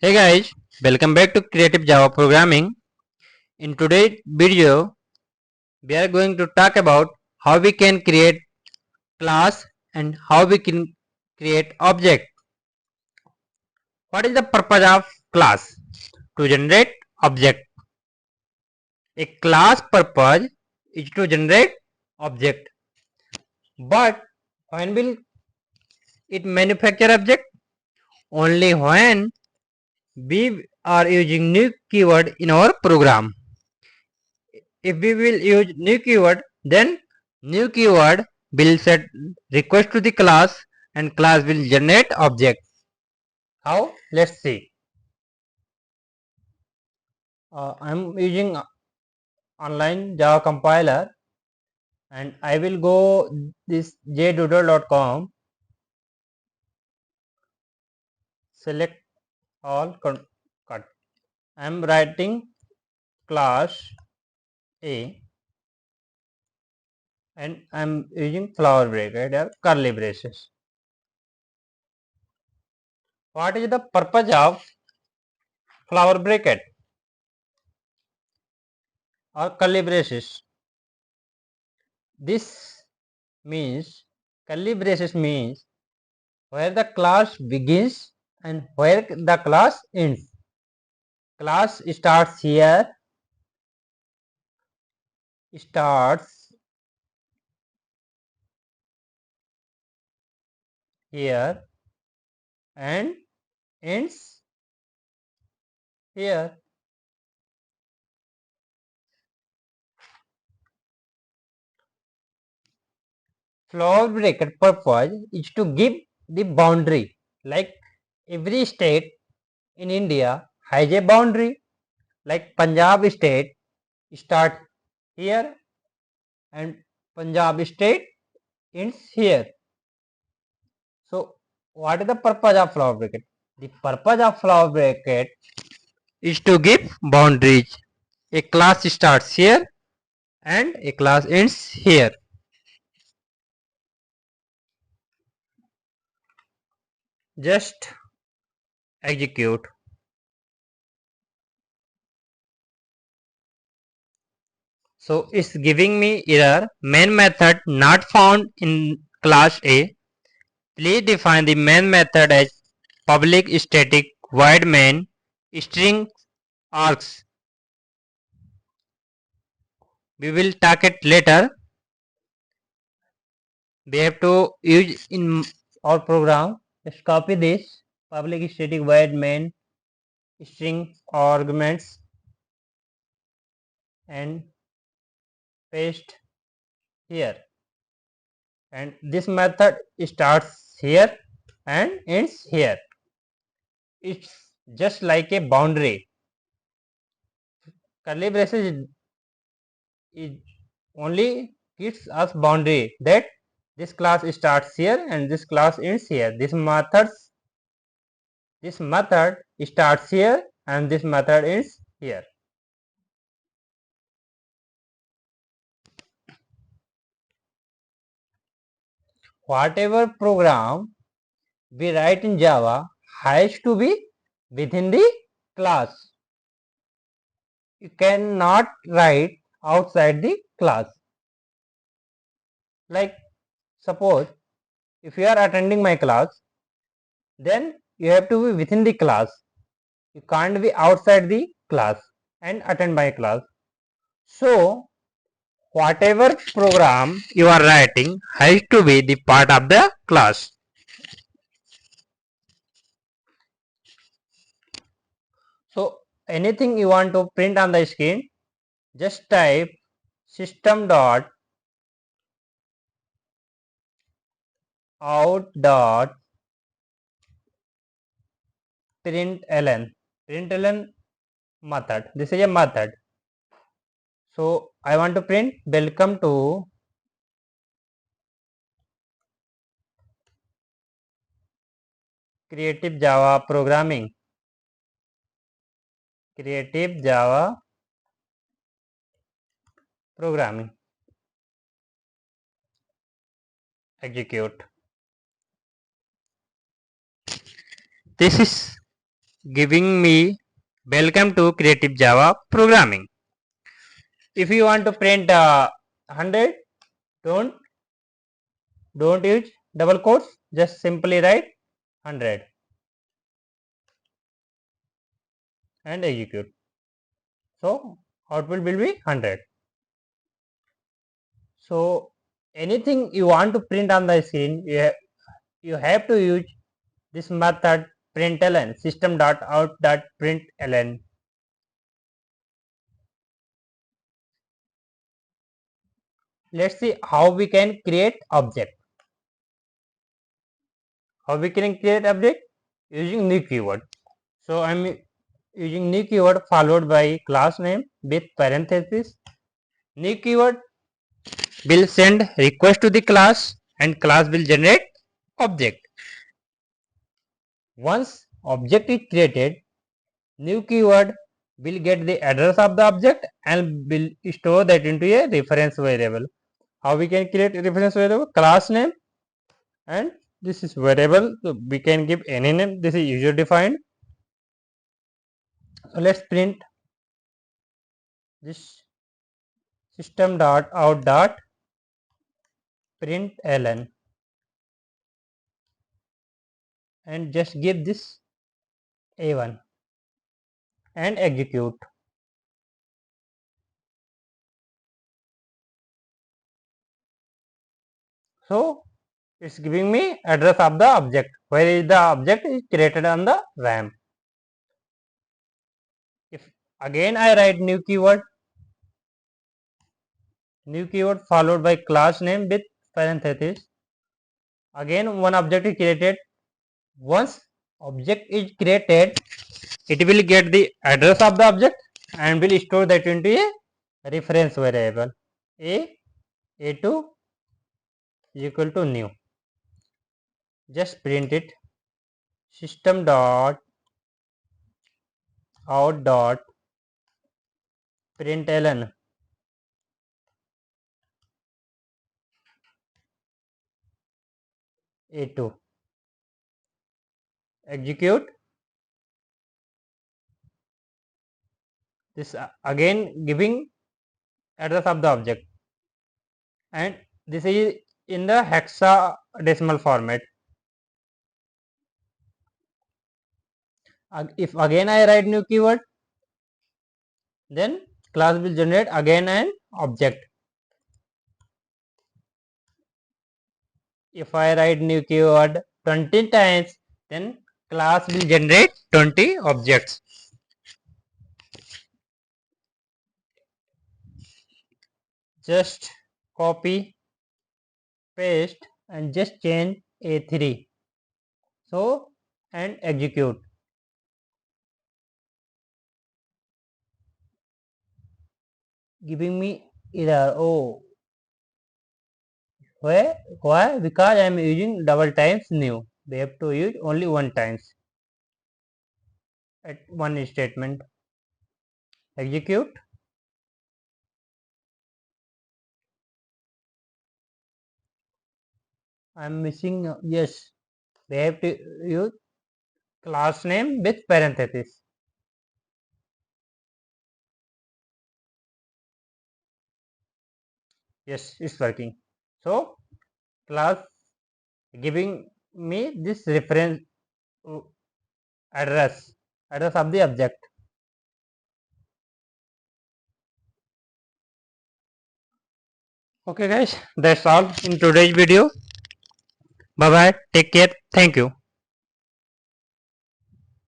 Hey guys, welcome back to Creative Java Programming. In today's video, we are going to talk about how we can create class and how we can create object. What is the purpose of class? To generate object. A class purpose is to generate object. But when will it manufacture object? Only when we are using new keyword in our program. If we will use new keyword, then new keyword will set request to the class and class will generate object. How? Let's see. I'm using online Java compiler and I will go this jdoodle.com, select all, cut. I'm writing class A and I'm using flower bracket or curly braces. What is the purpose of flower bracket or curly braces? This means curly braces means where the class begins and where the class ends. Class starts here and ends here. Flower bracket purpose is to give the boundary, like every state in India has a boundary, like Punjab state start here and Punjab state ends here. So what is the purpose of flower bracket? The purpose of flower bracket is to give boundaries. A class starts here and a class ends here. Just execute. So it's giving me error. Main method not found in class A. Please define the main method as public static void main string args. We will talk it later. We have to use in our program. Just copy this public static void main string arguments and paste here, and this method starts here and ends here. It's just like a boundary. Curly braces is only gives us boundary that this class starts here and this class ends here. This method starts here and this method ends here. Whatever program we write in Java has to be within the class. You cannot write outside the class. Like suppose if you are attending my class, then you have to be within the class. You can't be outside the class and attend my class. So whatever program you are writing has to be the part of the class. So anything you want to print on the screen, just type system dot out dot println method. This is a method. So I want to print welcome to Creative Java Programming. Creative Java Programming. Execute. This is giving me welcome to Creative Java Programming. If you want to print 100, don't use double quotes, just simply write 100 and execute. So output will be 100. So anything you want to print on the screen, you have to use this method println system.out.println. Let's see how we can create object. How we can create object? Using new keyword. So I'm using new keyword followed by class name with parenthesis. New keyword will send request to the class and class will generate object. Once object is created, new keyword will get the address of the object and will store that into a reference variable. How we can create a reference variable? Class name, and this is variable, so we can give any name. This is user defined. So let's print this system.out.println and just give this a1 and execute. So it's giving me address of the object, where is the object is created on the RAM. If again I write new keyword followed by class name with parenthesis, again one object is created. Once object is created, it will get the address of the object and will store that into a reference variable. A2 is equal to new. Just print it. System dot out dot println A2. Execute. This again giving address of the object, and this is in the hexadecimal format. If again I write new keyword, then class will generate again an object. If I write new keyword 20 times, then class will generate 20 objects. Just copy, paste and just change A3. So and execute. Giving me error. Oh, why? Because I am using double times new. We have to use only one times at one statement. Execute. I am missing. Yes, we have to use class name with parenthesis. Yes, it's working. So class giving me this reference address of the object. Okay guys, that's all in today's video. Bye bye, take care, thank you.